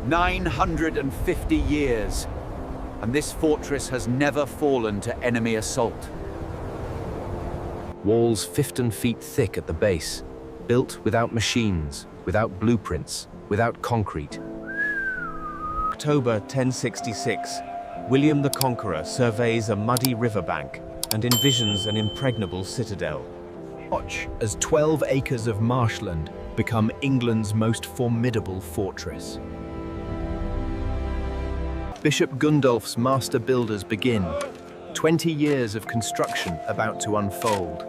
950 years, and this fortress has never fallen to enemy assault. Walls 15 feet thick at the base, built without machines, without blueprints, without concrete. October 1066, William the Conqueror surveys a muddy riverbank and envisions an impregnable citadel. Watch as 12 acres of marshland become England's most formidable fortress. Bishop Gundulf's master builders begin. 20 years of construction about to unfold.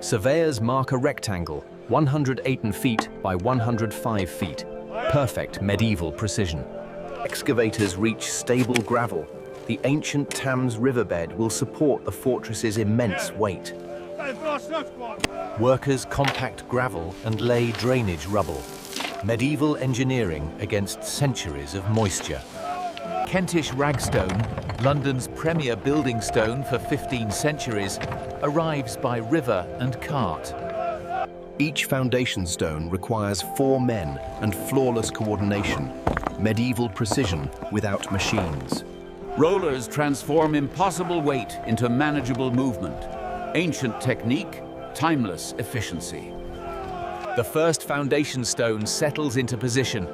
Surveyors mark a rectangle, 108 feet by 105 feet. Perfect medieval precision. Excavators reach stable gravel. The ancient Thames riverbed will support the fortress's immense weight. Workers compact gravel and lay drainage rubble. Medieval engineering against centuries of moisture. Kentish ragstone, London's premier building stone for 15 centuries, arrives by river and cart. Each foundation stone requires 4 men and flawless coordination. Medieval precision without machines. Rollers transform impossible weight into manageable movement. Ancient technique, timeless efficiency. The first foundation stone settles into position.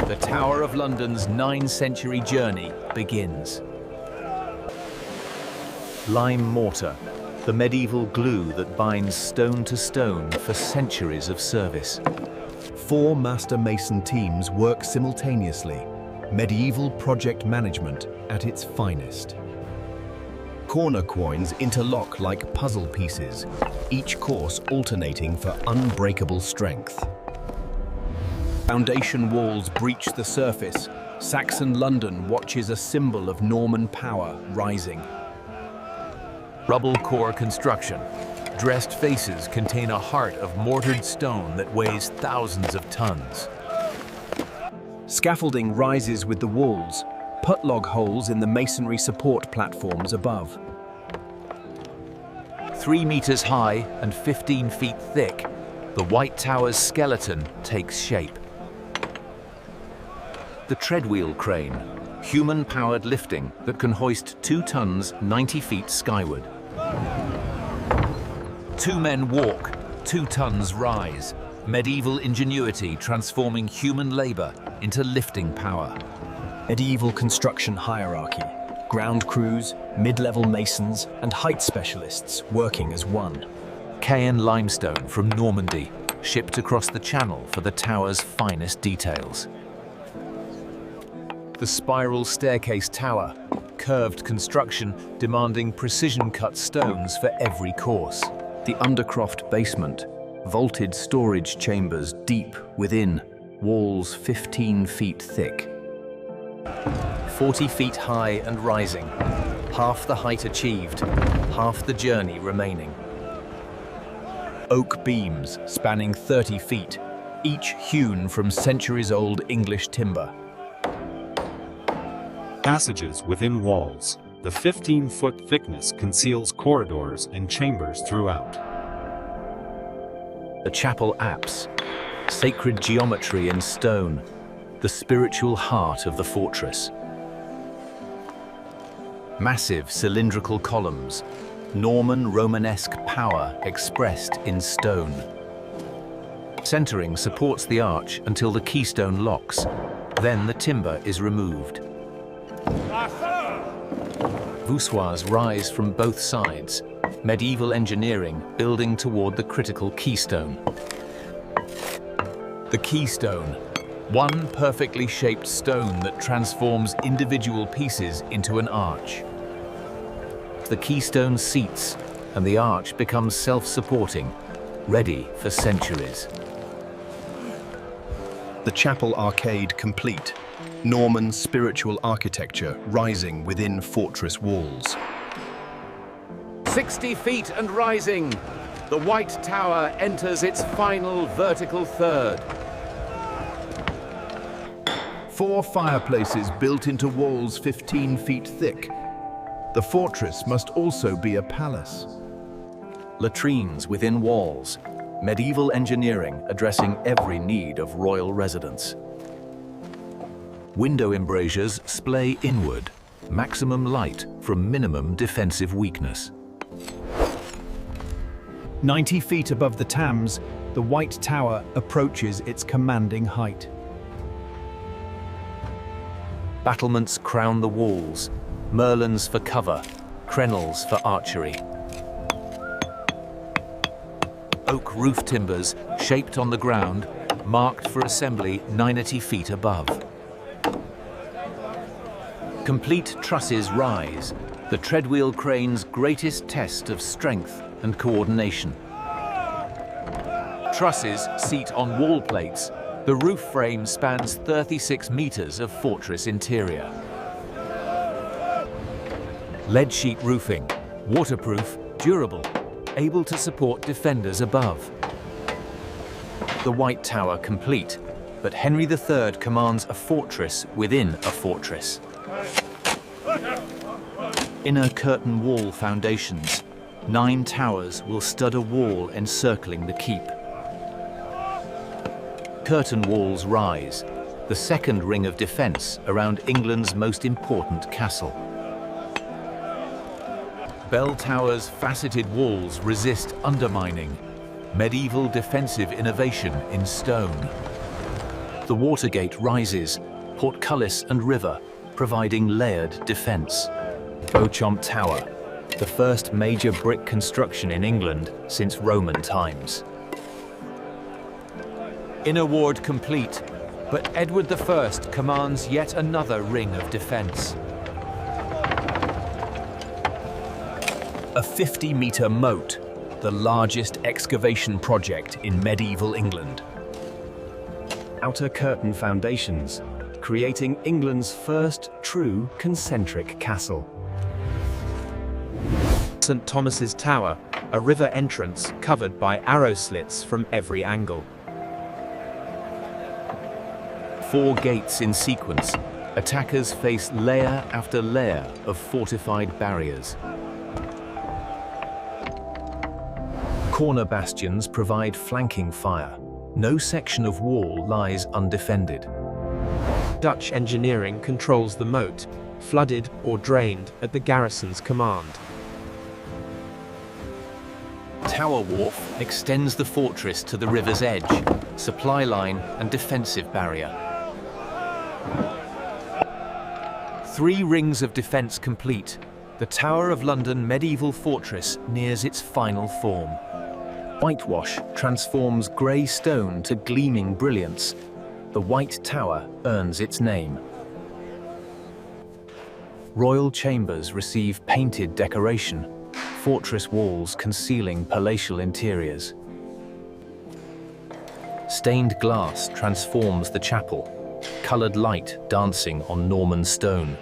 The Tower of London's 9th-century journey begins. Lime mortar, the medieval glue that binds stone to stone for centuries of service. 4 master mason teams work simultaneously. Medieval project management at its finest. Corner quoins interlock like puzzle pieces, each course alternating for unbreakable strength. Foundation walls breach the surface. Saxon London watches a symbol of Norman power rising. Rubble core construction. Dressed faces contain a heart of mortared stone that weighs thousands of tons. Scaffolding rises with the walls, putlog holes in the masonry support platforms above. 3 meters high and 15 feet thick, the White Tower's skeleton takes shape. The treadwheel crane, human-powered lifting that can hoist 2 tons 90 feet skyward. 2 men walk, 2 tons rise. Medieval ingenuity transforming human labor into lifting power. Medieval construction hierarchy. Ground crews, mid-level masons, and height specialists working as one. Caen limestone from Normandy, shipped across the channel for the tower's finest details. The spiral staircase tower, curved construction demanding precision-cut stones for every course. The undercroft basement, vaulted storage chambers deep within, walls 15 feet thick. 40 feet high and rising, half the height achieved, half the journey remaining. Oak beams spanning 30 feet, each hewn from centuries-old English timber. Passages within walls. The 15-foot thickness conceals corridors and chambers throughout. The chapel apse, sacred geometry in stone, the spiritual heart of the fortress. Massive cylindrical columns, Norman Romanesque power expressed in stone. Centering supports the arch until the keystone locks, then the timber is removed. Voussoirs rise from both sides, medieval engineering building toward the critical keystone. The keystone, one perfectly shaped stone that transforms individual pieces into an arch. The keystone seats, and the arch becomes self-supporting, ready for centuries. The chapel arcade complete, Norman spiritual architecture rising within fortress walls. 60 feet and rising, the White Tower enters its final vertical third. 4 fireplaces built into walls 15 feet thick. The fortress must also be a palace. Latrines within walls, Medieval engineering addressing every need of royal residents. Window embrasures splay inward, maximum light from minimum defensive weakness. 90 feet above the Thames, the White Tower approaches its commanding height. Battlements crown the walls, merlons for cover, crenels for archery. Oak roof timbers, shaped on the ground, marked for assembly 90 feet above. Complete trusses rise, the treadwheel crane's greatest test of strength and coordination. Trusses seat on wall plates. The roof frame spans 36 meters of fortress interior. Lead sheet roofing, waterproof, durable, able to support defenders above. The White Tower complete, but Henry III commands a fortress within a fortress. Inner curtain wall foundations. 9 towers will stud a wall encircling the keep. Curtain walls rise, the second ring of defense around England's most important castle. Bell Tower's faceted walls resist undermining, medieval defensive innovation in stone. The Watergate rises, portcullis and river, providing layered defense. Beauchamp Tower, the first major brick construction in England since Roman times. Inner ward complete, but Edward I commands yet another ring of defense. A 50-meter moat, the largest excavation project in medieval England. Outer curtain foundations, creating England's first true concentric castle. St. Thomas's Tower, a river entrance covered by arrow slits from every angle. 4 gates in sequence. Attackers face layer after layer of fortified barriers. Corner bastions provide flanking fire. No section of wall lies undefended. Dutch engineering controls the moat, flooded or drained at the garrison's command. Tower Wharf extends the fortress to the river's edge, supply line and defensive barrier. 3 rings of defense complete, the Tower of London medieval fortress nears its final form. Whitewash transforms grey stone to gleaming brilliance. The White Tower earns its name. Royal chambers receive painted decoration, fortress walls concealing palatial interiors. Stained glass transforms the chapel, coloured light dancing on Norman stone.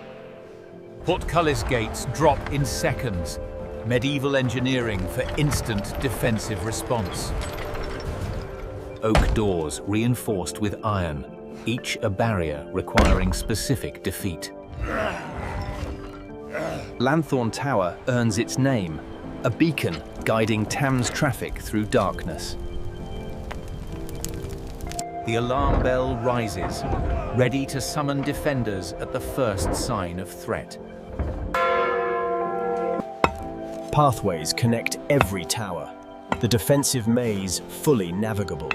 Portcullis gates drop in seconds, medieval engineering for instant defensive response. Oak doors reinforced with iron, each a barrier requiring specific defeat. Lanthorn Tower earns its name, a beacon guiding Thames traffic through darkness. The alarm bell rises, ready to summon defenders at the first sign of threat. Pathways connect every tower, the defensive maze fully navigable.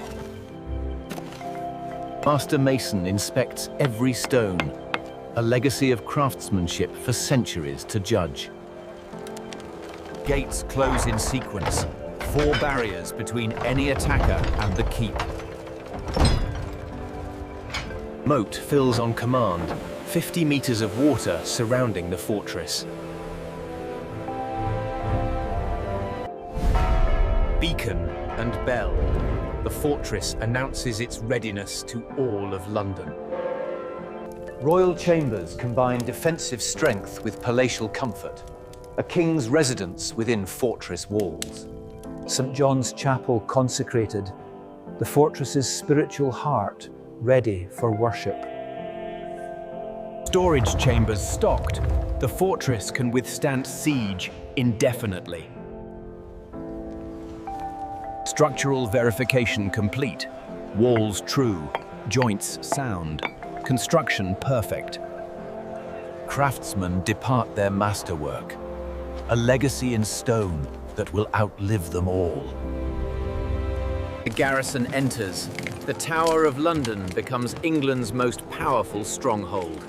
Master Mason inspects every stone, a legacy of craftsmanship for centuries to judge. Gates close in sequence, 4 barriers between any attacker and the keep. Moat fills on command, 50 meters of water surrounding the fortress. Beacon and bell, the fortress announces its readiness to all of London. Royal chambers combine defensive strength with palatial comfort, a king's residence within fortress walls. St. John's Chapel consecrated, the fortress's spiritual heart ready for worship. Storage chambers stocked, the fortress can withstand siege indefinitely. Structural verification complete. Walls true, joints sound, construction perfect. Craftsmen depart their masterwork, a legacy in stone that will outlive them all. The garrison enters. The Tower of London becomes England's most powerful stronghold.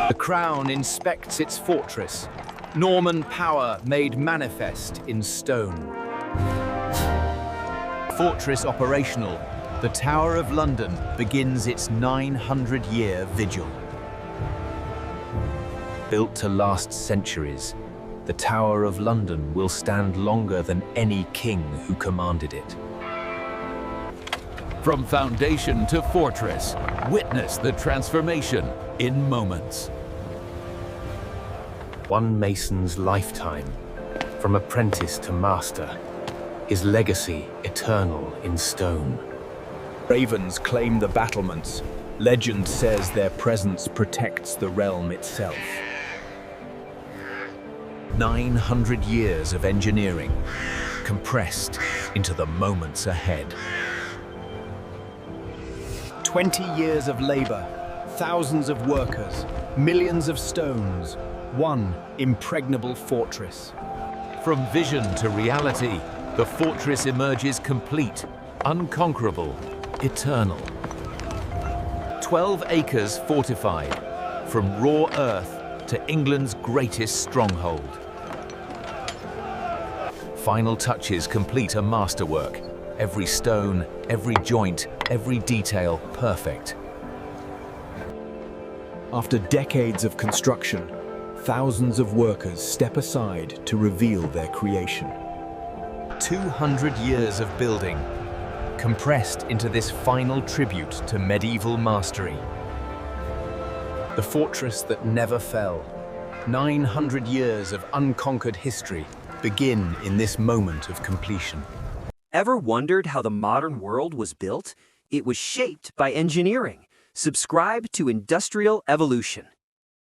The Crown inspects its fortress, Norman power made manifest in stone. Fortress operational, the Tower of London begins its 900-year vigil. Built to last centuries, the Tower of London will stand longer than any king who commanded it. From foundation to fortress, witness the transformation in moments. One mason's lifetime, from apprentice to master, his legacy eternal in stone. Ravens claim the battlements. Legend says their presence protects the realm itself. 900 years of engineering, compressed into the moments ahead. 20 years of labor, thousands of workers, millions of stones, one impregnable fortress. From vision to reality, the fortress emerges complete, unconquerable, eternal. 12 acres fortified, from raw earth to England's greatest stronghold. Final touches complete a masterwork. Every stone, every joint, every detail perfect. After decades of construction, thousands of workers step aside to reveal their creation. 200 years of building, compressed into this final tribute to medieval mastery. The fortress that never fell, 900 years of unconquered history begin in this moment of completion. Ever wondered how the modern world was built? It was shaped by engineering. Subscribe to Industrial Evolution.